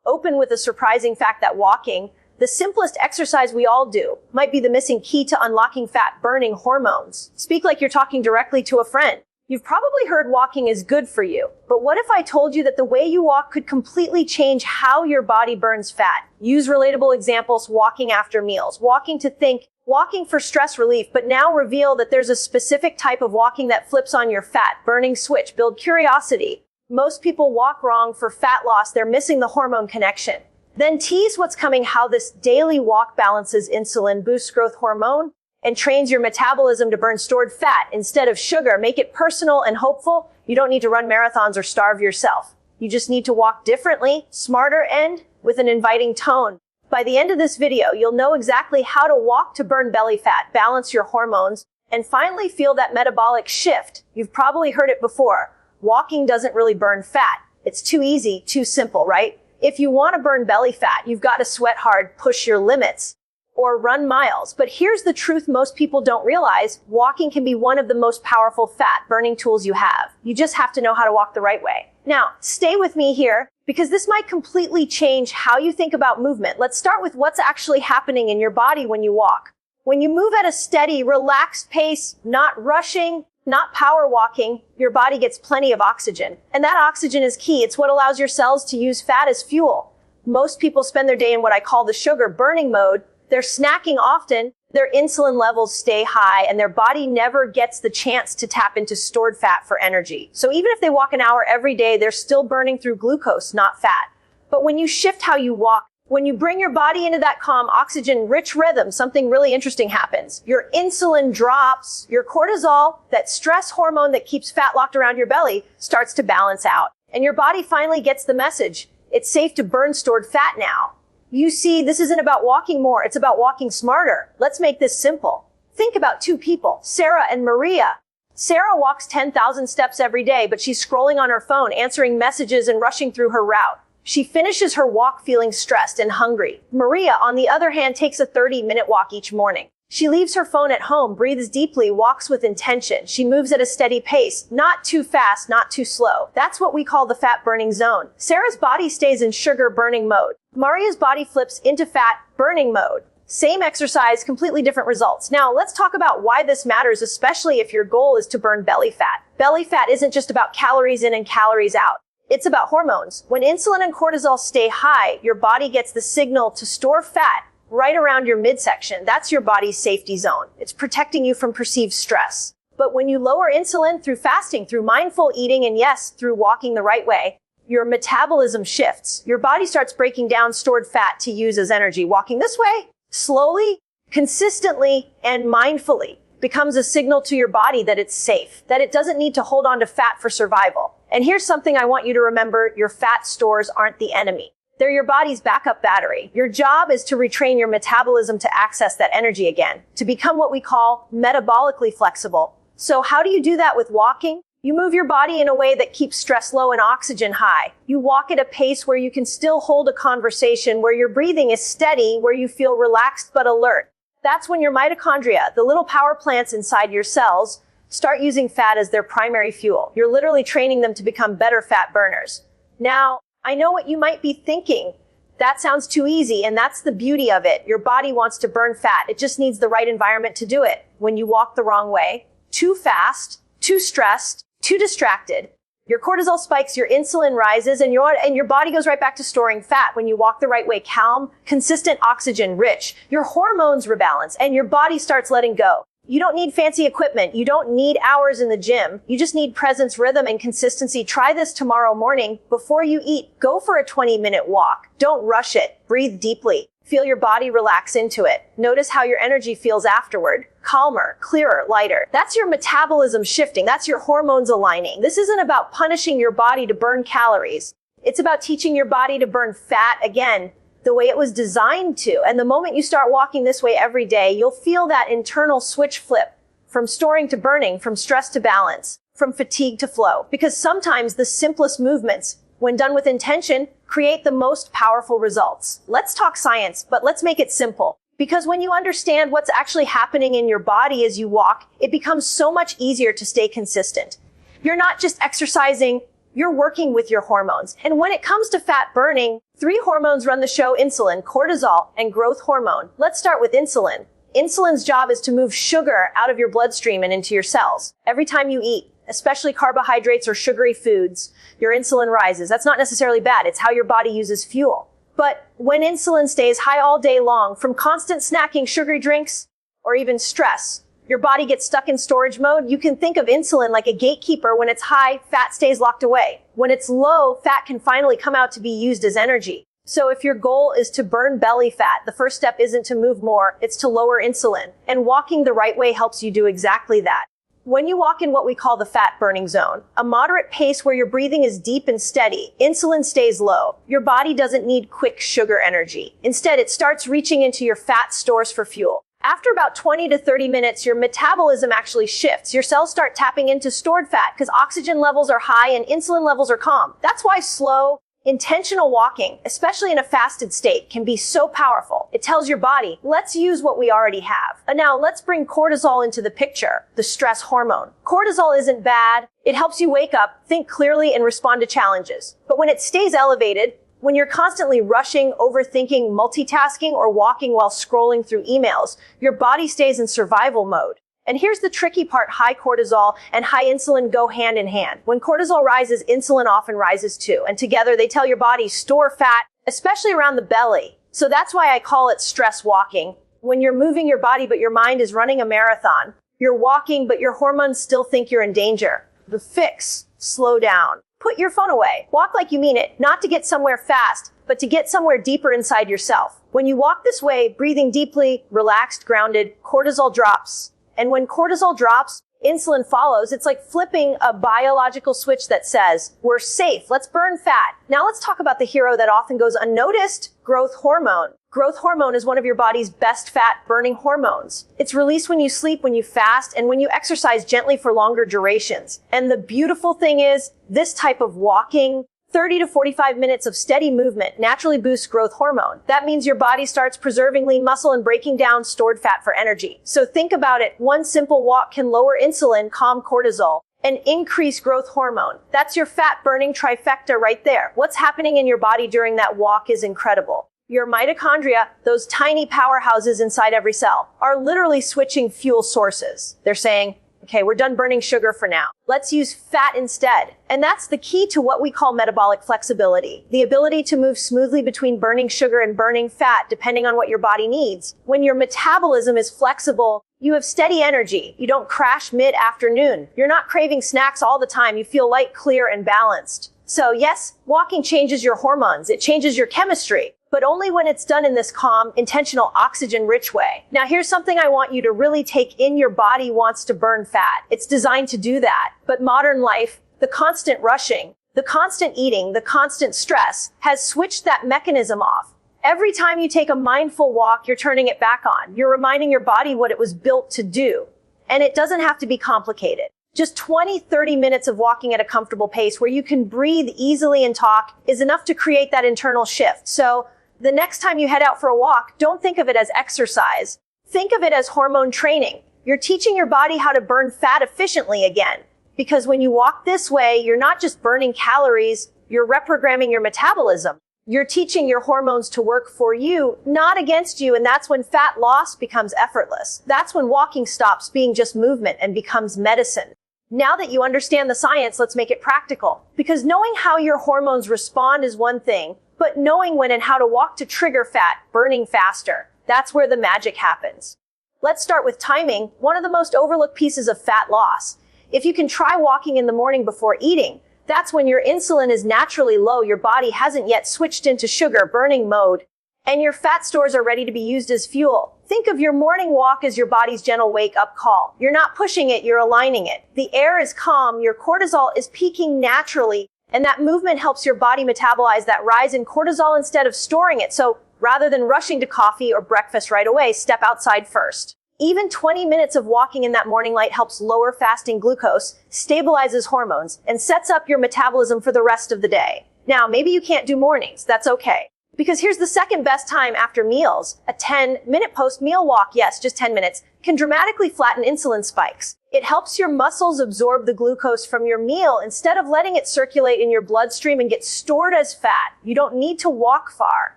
open with a surprising fact that walking, the simplest exercise we all do, might be the missing key to unlocking fat-burning hormones. Speak like you're talking directly to a friend. You've probably heard walking is good for you, but what if I told you that the way you walk could completely change how your body burns fat? Use relatable examples: walking after meals, walking to think, walking for stress relief, but now reveal that there's a specific type of walking that flips on your fat-burning switch. Build curiosity. Most people walk wrong for fat loss. They're missing the hormone connection. Then tease what's coming, how this daily walk balances insulin, boosts growth hormone, and trains your metabolism to burn stored fat instead of sugar. Make it personal and hopeful. You don't need to run marathons or starve yourself. You just need to walk differently, smarter, and with an inviting tone. By the end of this video, you'll know exactly how to walk to burn belly fat, balance your hormones, and finally feel that metabolic shift. You've probably heard it before. Walking doesn't really burn fat. It's too easy, too simple, right? If you want to burn belly fat, you've got to sweat hard, push your limits, or run miles. But here's the truth most people don't realize. Walking can be one of the most powerful fat-burning tools you have. You just have to know how to walk the right way. Now, stay with me here, because this might completely change how you think about movement. Let's start with what's actually happening in your body when you walk. When you move at a steady, relaxed pace, not rushing, not power walking, your body gets plenty of oxygen. And that oxygen is key. It's what allows your cells to use fat as fuel. Most people spend their day in what I call the sugar burning mode. They're snacking often, their insulin levels stay high, and their body never gets the chance to tap into stored fat for energy. So even if they walk an hour every day, they're still burning through glucose, not fat. But when you shift how you walk, when you bring your body into that calm, oxygen-rich rhythm, something really interesting happens. Your insulin drops, your cortisol, that stress hormone that keeps fat locked around your belly, starts to balance out. And your body finally gets the message. It's safe to burn stored fat now. You see, this isn't about walking more, it's about walking smarter. Let's make this simple. Think about two people, Sarah and Maria. Sarah walks 10,000 steps every day, but she's scrolling on her phone, answering messages and rushing through her route. She finishes her walk feeling stressed and hungry. Maria, on the other hand, takes a 30-minute walk each morning. She leaves her phone at home, breathes deeply, walks with intention. She moves at a steady pace, not too fast, not too slow. That's what we call the fat-burning zone. Sarah's body stays in sugar-burning mode. Maria's body flips into fat-burning mode. Same exercise, completely different results. Now, let's talk about why this matters, especially if your goal is to burn belly fat. Belly fat isn't just about calories in and calories out. It's about hormones. When insulin and cortisol stay high, your body gets the signal to store fat right around your midsection. That's your body's safety zone. It's protecting you from perceived stress. But when you lower insulin through fasting, through mindful eating, and yes, through walking the right way, your metabolism shifts. Your body starts breaking down stored fat to use as energy. Walking this way, slowly, consistently, and mindfully, becomes a signal to your body that it's safe, that it doesn't need to hold on to fat for survival. And here's something I want you to remember. Your fat stores aren't the enemy. They're your body's backup battery. Your job is to retrain your metabolism to access that energy again, to become what we call metabolically flexible. So how do you do that with walking? You move your body in a way that keeps stress low and oxygen high. You walk at a pace where you can still hold a conversation, where your breathing is steady, where you feel relaxed but alert. That's when your mitochondria, the little power plants inside your cells, start using fat as their primary fuel. You're literally training them to become better fat burners. Now, I know what you might be thinking. That sounds too easy, and that's the beauty of it. Your body wants to burn fat. It just needs the right environment to do it. When you walk the wrong way, too fast, too stressed, too distracted, your cortisol spikes, your insulin rises, and your body goes right back to storing fat. When you walk the right way, calm, consistent, oxygen rich, your hormones rebalance, and your body starts letting go. You don't need fancy equipment. You don't need hours in the gym. You just need presence, rhythm, and consistency. Try this tomorrow morning. Before you eat, go for a 20-minute walk. Don't rush it. Breathe deeply. Feel your body relax into it. Notice how your energy feels afterward. Calmer, clearer, lighter. That's your metabolism shifting. That's your hormones aligning. This isn't about punishing your body to burn calories. It's about teaching your body to burn fat again, the way it was designed to. And the moment you start walking this way every day, you'll feel that internal switch flip from storing to burning, from stress to balance, from fatigue to flow. Because sometimes the simplest movements, when done with intention, create the most powerful results. Let's talk science, but let's make it simple. Because when you understand what's actually happening in your body as you walk, it becomes so much easier to stay consistent. You're not just exercising, You're working with your hormones. And when it comes to fat burning, 3 hormones run the show: insulin, cortisol, and growth hormone. Let's start with insulin. Insulin's job is to move sugar out of your bloodstream and into your cells. Every time you eat, especially carbohydrates or sugary foods, your insulin rises. That's not necessarily bad. It's how your body uses fuel. But when insulin stays high all day long from constant snacking, sugary drinks, or even stress, your body gets stuck in storage mode. You can think of insulin like a gatekeeper. When it's high, fat stays locked away. When it's low, fat can finally come out to be used as energy. So if your goal is to burn belly fat, the first step isn't to move more, it's to lower insulin. And walking the right way helps you do exactly that. When you walk in what we call the fat burning zone, a moderate pace where your breathing is deep and steady, insulin stays low. Your body doesn't need quick sugar energy. Instead, it starts reaching into your fat stores for fuel. After about 20 to 30 minutes, your metabolism actually shifts. Your cells start tapping into stored fat because oxygen levels are high and insulin levels are calm. That's why slow, intentional walking, especially in a fasted state, can be so powerful. It tells your body, let's use what we already have. And now let's bring cortisol into the picture, the stress hormone. Cortisol isn't bad. It helps you wake up, think clearly, and respond to challenges. But when it stays elevated, when you're constantly rushing, overthinking, multitasking, or walking while scrolling through emails, your body stays in survival mode. And here's the tricky part: high cortisol and high insulin go hand in hand. When cortisol rises, insulin often rises too. And together they tell your body, store fat, especially around the belly. So that's why I call it stress walking. When you're moving your body, but your mind is running a marathon. You're walking, but your hormones still think you're in danger. The fix: slow down. Put your phone away. Walk like you mean it, not to get somewhere fast, but to get somewhere deeper inside yourself. When you walk this way, breathing deeply, relaxed, grounded, cortisol drops. And when cortisol drops, insulin follows. It's like flipping a biological switch that says, we're safe, let's burn fat. Now let's talk about the hero that often goes unnoticed: growth hormone. Growth hormone is one of your body's best fat-burning hormones. It's released when you sleep, when you fast, and when you exercise gently for longer durations. And the beautiful thing is, this type of walking, 30 to 45 minutes of steady movement, naturally boosts growth hormone. That means your body starts preserving lean muscle and breaking down stored fat for energy. So think about it. One simple walk can lower insulin, calm cortisol, and increase growth hormone. That's your fat-burning trifecta right there. What's happening in your body during that walk is incredible. Your mitochondria, those tiny powerhouses inside every cell, are literally switching fuel sources. They're saying, okay, we're done burning sugar for now. Let's use fat instead. And that's the key to what we call metabolic flexibility, the ability to move smoothly between burning sugar and burning fat, depending on what your body needs. When your metabolism is flexible, you have steady energy. You don't crash mid-afternoon. You're not craving snacks all the time. You feel light, clear, and balanced. So yes, walking changes your hormones. It changes your chemistry, but only when it's done in this calm, intentional, oxygen-rich way. Now here's something I want you to really take in. Your body wants to burn fat. It's designed to do that. But modern life, the constant rushing, the constant eating, the constant stress has switched that mechanism off. Every time you take a mindful walk, you're turning it back on. You're reminding your body what it was built to do. And it doesn't have to be complicated. Just 20, 30 minutes of walking at a comfortable pace where you can breathe easily and talk is enough to create that internal shift. So the next time you head out for a walk, don't think of it as exercise. Think of it as hormone training. You're teaching your body how to burn fat efficiently again. Because when you walk this way, you're not just burning calories, you're reprogramming your metabolism. You're teaching your hormones to work for you, not against you, and that's when fat loss becomes effortless. That's when walking stops being just movement and becomes medicine. Now that you understand the science, let's make it practical. Because knowing how your hormones respond is one thing, but knowing when and how to walk to trigger fat burning faster, that's where the magic happens. Let's start with timing, one of the most overlooked pieces of fat loss. If you can try walking in the morning before eating, that's when your insulin is naturally low, your body hasn't yet switched into sugar burning mode, and your fat stores are ready to be used as fuel. Think of your morning walk as your body's gentle wake-up call. You're not pushing it, you're aligning it. The air is calm, your cortisol is peaking naturally, and that movement helps your body metabolize that rise in cortisol instead of storing it. So rather than rushing to coffee or breakfast right away, step outside first. Even 20 minutes of walking in that morning light helps lower fasting glucose, stabilizes hormones, and sets up your metabolism for the rest of the day. Now, maybe you can't do mornings. That's okay. Because here's the second best time after meals. A 10-minute post-meal walk, yes, just 10 minutes, can dramatically flatten insulin spikes. It helps your muscles absorb the glucose from your meal instead of letting it circulate in your bloodstream and get stored as fat. You don't need to walk far.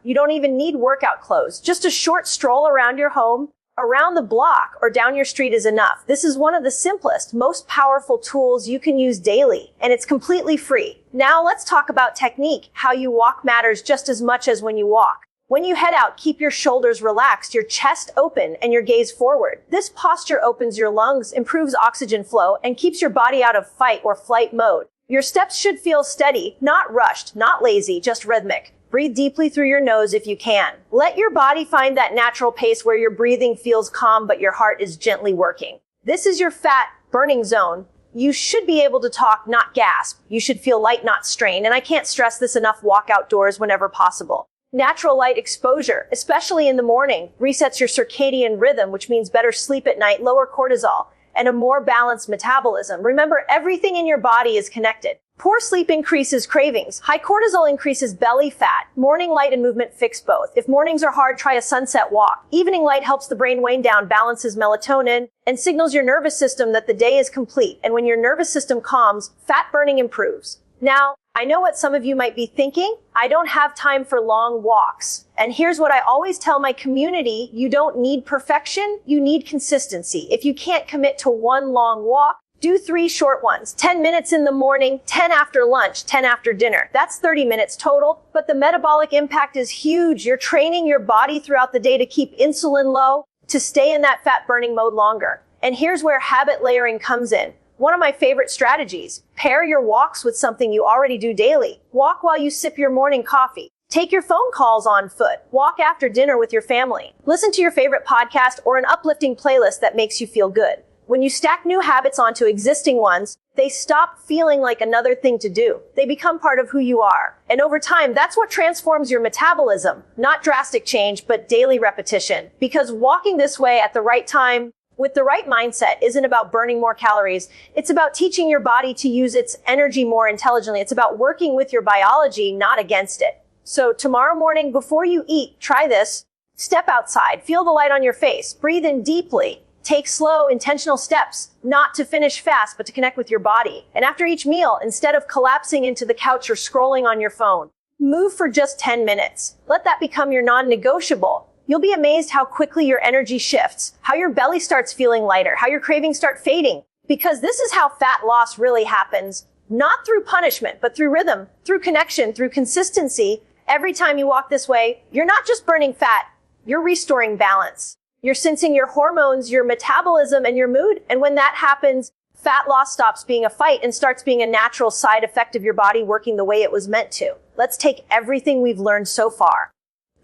You don't even need workout clothes. Just a short stroll around your home, around the block, or down your street is enough. This is one of the simplest, most powerful tools you can use daily, and it's completely free. Now let's talk about technique. How you walk matters just as much as when you walk. When you head out, keep your shoulders relaxed, your chest open, and your gaze forward. This posture opens your lungs, improves oxygen flow, and keeps your body out of fight or flight mode. Your steps should feel steady, not rushed, not lazy, just rhythmic. Breathe deeply through your nose if you can. Let your body find that natural pace where your breathing feels calm but your heart is gently working. This is your fat burning zone. You should be able to talk, not gasp. You should feel light, not strain. And I can't stress this enough, walk outdoors whenever possible. Natural light exposure, especially in the morning, resets your circadian rhythm, which means better sleep at night, lower cortisol, and a more balanced metabolism. Remember, everything in your body is connected. Poor sleep increases cravings. High cortisol increases belly fat. Morning light and movement fix both. If mornings are hard, try a sunset walk. Evening light helps the brain wind down, balances melatonin, and signals your nervous system that the day is complete. And when your nervous system calms, fat burning improves. Now, I know what some of you might be thinking. I don't have time for long walks. And here's what I always tell my community. You don't need perfection. You need consistency. If you can't commit to one long walk, do 3 short ones. 10 minutes in the morning, 10 after lunch, 10 after dinner. That's 30 minutes total, but the metabolic impact is huge. You're training your body throughout the day to keep insulin low, to stay in that fat burning mode longer. And here's where habit layering comes in. One of my favorite strategies. Pair your walks with something you already do daily. Walk while you sip your morning coffee. Take your phone calls on foot. Walk after dinner with your family. Listen to your favorite podcast or an uplifting playlist that makes you feel good. When you stack new habits onto existing ones, they stop feeling like another thing to do. They become part of who you are. And over time, that's what transforms your metabolism. Not drastic change, but daily repetition. Because walking this way at the right time, with the right mindset, isn't about burning more calories. It's about teaching your body to use its energy more intelligently. It's about working with your biology, not against it. So tomorrow morning, before you eat, try this. Step outside. Feel the light on your face. Breathe in deeply. Take slow, intentional steps, not to finish fast, but to connect with your body. And after each meal, instead of collapsing into the couch or scrolling on your phone, move for just 10 minutes. Let that become your non-negotiable. You'll be amazed how quickly your energy shifts, how your belly starts feeling lighter, how your cravings start fading. Because this is how fat loss really happens. Not through punishment, but through rhythm, through connection, through consistency. Every time you walk this way, you're not just burning fat, you're restoring balance. You're sensing your hormones, your metabolism, and your mood. And when that happens, fat loss stops being a fight and starts being a natural side effect of your body working the way it was meant to. Let's take everything we've learned so far,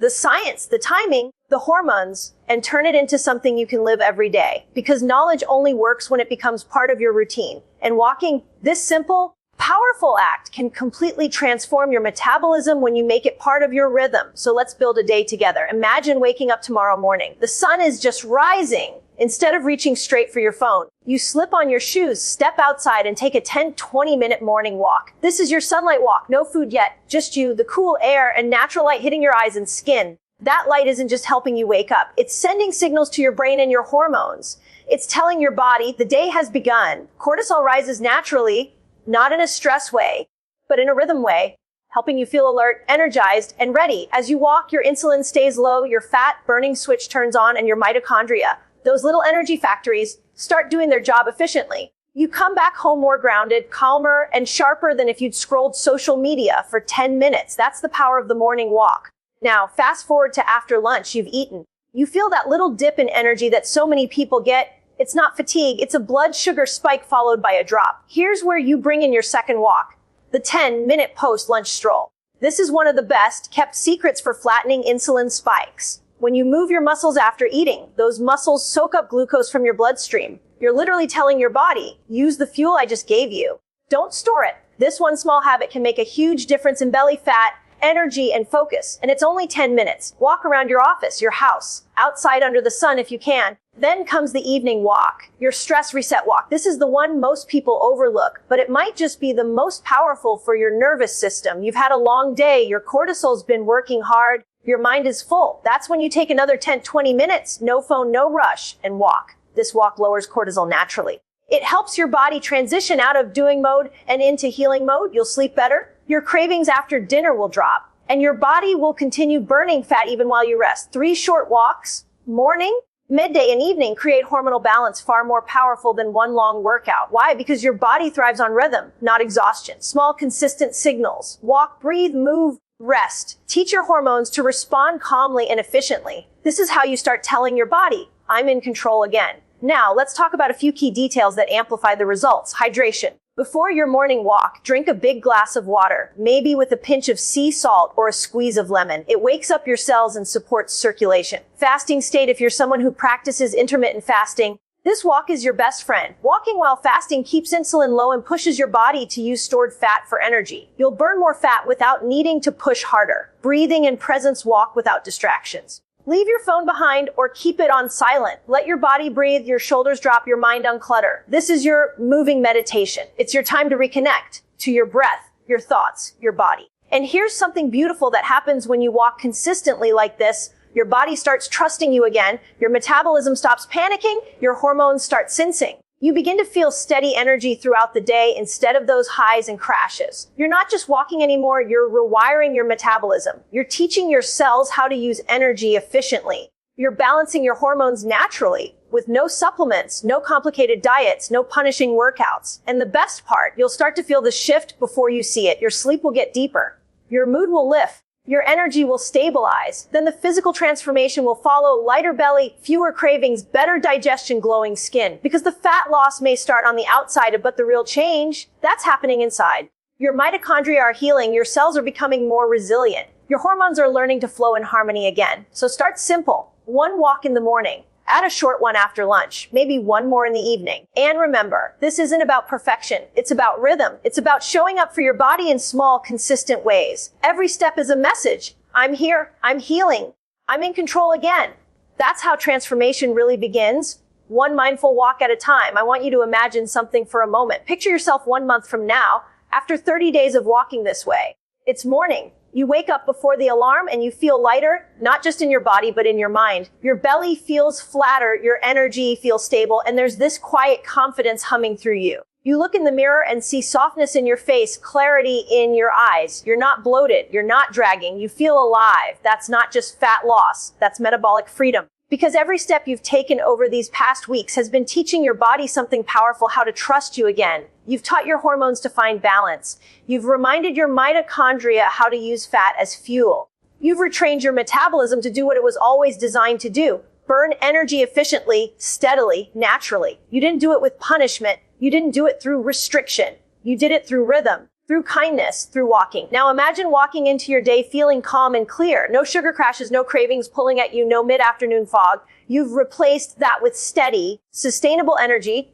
the science, the timing, the hormones, and turn it into something you can live every day. Because knowledge only works when it becomes part of your routine. And walking this simple, powerful act can completely transform your metabolism when you make it part of your rhythm. So let's build a day together. Imagine waking up tomorrow morning. The sun is just rising. Instead of reaching straight for your phone, you slip on your shoes, step outside, and take a 10-20 minute morning walk. This is your sunlight walk. No food yet, just you, the cool air, and natural light hitting your eyes and skin. That light isn't just helping you wake up. It's sending signals to your brain and your hormones. It's telling your body the day has begun. Cortisol rises naturally, not in a stress way, but in a rhythm way, helping you feel alert, energized, and ready. As you walk, your insulin stays low, your fat burning switch turns on, and your mitochondria, those little energy factories, start doing their job efficiently. You come back home more grounded, calmer, and sharper than if you'd scrolled social media for 10 minutes. That's the power of the morning walk. Now, fast forward to after lunch, you've eaten. You feel that little dip in energy that so many people get. It's not fatigue, it's a blood sugar spike followed by a drop. Here's where you bring in your second walk, the 10-minute post-lunch stroll. This is one of the best kept secrets for flattening insulin spikes. When you move your muscles after eating, those muscles soak up glucose from your bloodstream. You're literally telling your body, use the fuel I just gave you. Don't store it. This one small habit can make a huge difference in belly fat energy, and focus. And it's only 10 minutes. Walk around your office, your house, outside under the sun if you can. Then comes the evening walk, your stress reset walk. This is the one most people overlook, but it might just be the most powerful for your nervous system. You've had a long day, your cortisol's been working hard, your mind is full. That's when you take another 10-20 minutes, no phone, no rush, and walk. This walk lowers cortisol naturally. It helps your body transition out of doing mode and into healing mode. You'll sleep better. Your cravings after dinner will drop, and your body will continue burning fat even while you rest. 3 short walks, morning, midday, and evening, create hormonal balance far more powerful than one long workout. Why? Because your body thrives on rhythm, not exhaustion. Small, consistent signals. Walk, breathe, move, rest. Teach your hormones to respond calmly and efficiently. This is how you start telling your body, I'm in control again. Now, let's talk about a few key details that amplify the results. Hydration. Before your morning walk, drink a big glass of water, maybe with a pinch of sea salt or a squeeze of lemon. It wakes up your cells and supports circulation. Fasting state. If you're someone who practices intermittent fasting, this walk is your best friend. Walking while fasting keeps insulin low and pushes your body to use stored fat for energy. You'll burn more fat without needing to push harder. Breathing and presence. Walk without distractions. Leave your phone behind or keep it on silent. Let your body breathe, your shoulders drop, your mind unclutter. This is your moving meditation. It's your time to reconnect to your breath, your thoughts, your body. And here's something beautiful that happens when you walk consistently like this. Your body starts trusting you again. Your metabolism stops panicking. Your hormones start sensing. You begin to feel steady energy throughout the day instead of those highs and crashes. You're not just walking anymore, you're rewiring your metabolism. You're teaching your cells how to use energy efficiently. You're balancing your hormones naturally with no supplements, no complicated diets, no punishing workouts. And the best part, you'll start to feel the shift before you see it. Your sleep will get deeper. Your mood will lift. Your energy will stabilize. Then the physical transformation will follow: lighter belly, fewer cravings, better digestion, glowing skin. Because the fat loss may start on the outside, but the real change, that's happening inside. Your mitochondria are healing. Your cells are becoming more resilient. Your hormones are learning to flow in harmony again. So start simple. 1 walk in the morning. Add a short one after lunch, maybe 1 more in the evening. And remember, this isn't about perfection. It's about rhythm. It's about showing up for your body in small, consistent ways. Every step is a message. I'm here. I'm healing. I'm in control again. That's how transformation really begins. 1 mindful walk at a time. I want you to imagine something for a moment. Picture yourself 1 month from now, after 30 days of walking this way. It's morning. You wake up before the alarm and you feel lighter, not just in your body, but in your mind. Your belly feels flatter, your energy feels stable, and there's this quiet confidence humming through you. You look in the mirror and see softness in your face, clarity in your eyes. You're not bloated, you're not dragging, you feel alive. That's not just fat loss, that's metabolic freedom. Because every step you've taken over these past weeks has been teaching your body something powerful: how to trust you again. You've taught your hormones to find balance. You've reminded your mitochondria how to use fat as fuel. You've retrained your metabolism to do what it was always designed to do: burn energy efficiently, steadily, naturally. You didn't do it with punishment. You didn't do it through restriction. You did it through rhythm, through kindness, through walking. Now imagine walking into your day feeling calm and clear. No sugar crashes, no cravings pulling at you, no mid-afternoon fog. You've replaced that with steady, sustainable energy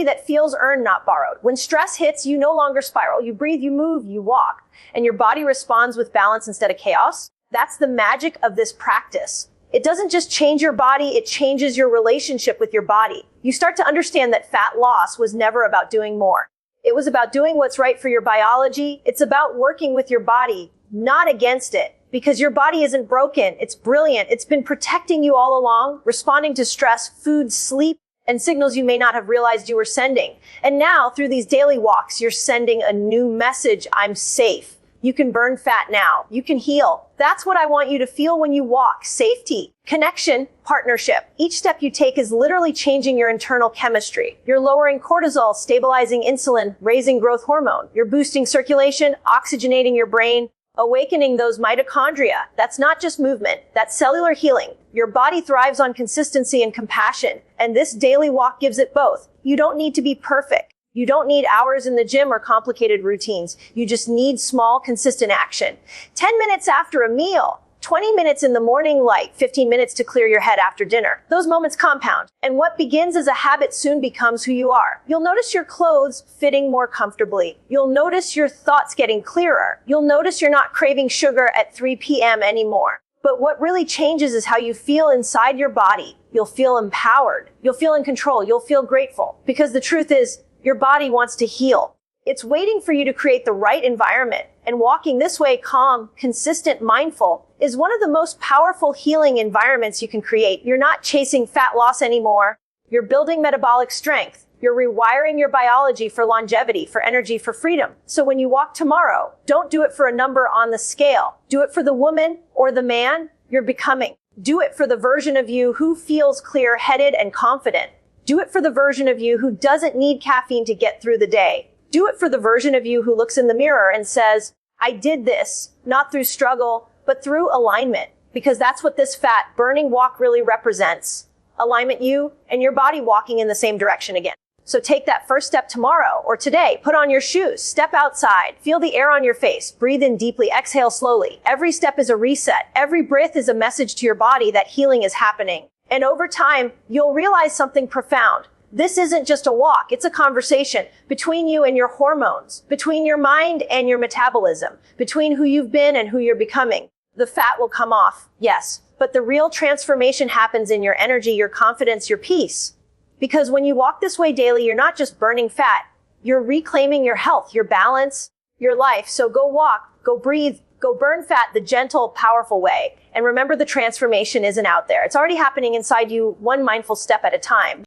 that feels earned, not borrowed. When stress hits, you no longer spiral. You breathe, you move, you walk, and your body responds with balance instead of chaos. That's the magic of this practice. It doesn't just change your body, it changes your relationship with your body. You start to understand that fat loss was never about doing more. It was about doing what's right for your biology. It's about working with your body, not against it. Because your body isn't broken, it's brilliant. It's been protecting you all along, responding to stress, food, sleep, and signals you may not have realized you were sending. And now, through these daily walks, you're sending a new message: I'm safe. You can burn fat now. You can heal. That's what I want you to feel when you walk: safety, connection, partnership. Each step you take is literally changing your internal chemistry. You're lowering cortisol, stabilizing insulin, raising growth hormone. You're boosting circulation, oxygenating your brain, awakening those mitochondria. That's not just movement, that's cellular healing. Your body thrives on consistency and compassion, and this daily walk gives it both. You don't need to be perfect. You don't need hours in the gym or complicated routines. You just need small, consistent action. 10 minutes after a meal, 20 minutes in the morning light, 15 minutes to clear your head after dinner. Those moments compound. And what begins as a habit soon becomes who you are. You'll notice your clothes fitting more comfortably. You'll notice your thoughts getting clearer. You'll notice you're not craving sugar at 3 p.m. anymore. But what really changes is how you feel inside your body. You'll feel empowered. You'll feel in control. You'll feel grateful. Because the truth is, your body wants to heal. It's waiting for you to create the right environment. And walking this way, calm, consistent, mindful, is one of the most powerful healing environments you can create. You're not chasing fat loss anymore. You're building metabolic strength. You're rewiring your biology for longevity, for energy, for freedom. So when you walk tomorrow, don't do it for a number on the scale. Do it for the woman or the man you're becoming. Do it for the version of you who feels clear-headed and confident. Do it for the version of you who doesn't need caffeine to get through the day. Do it for the version of you who looks in the mirror and says, I did this, not through struggle, but through alignment. Because that's what this fat burning walk really represents. Alignment, you and your body walking in the same direction again. So take that first step tomorrow or today. Put on your shoes, step outside, feel the air on your face, breathe in deeply, exhale slowly. Every step is a reset. Every breath is a message to your body that healing is happening. And over time, you'll realize something profound. This isn't just a walk. It's a conversation between you and your hormones, between your mind and your metabolism, between who you've been and who you're becoming. The fat will come off, yes, but the real transformation happens in your energy, your confidence, your peace. Because when you walk this way daily, you're not just burning fat, you're reclaiming your health, your balance, your life. So go walk, go breathe, go burn fat the gentle, powerful way. And remember, the transformation isn't out there. It's already happening inside you, one mindful step at a time.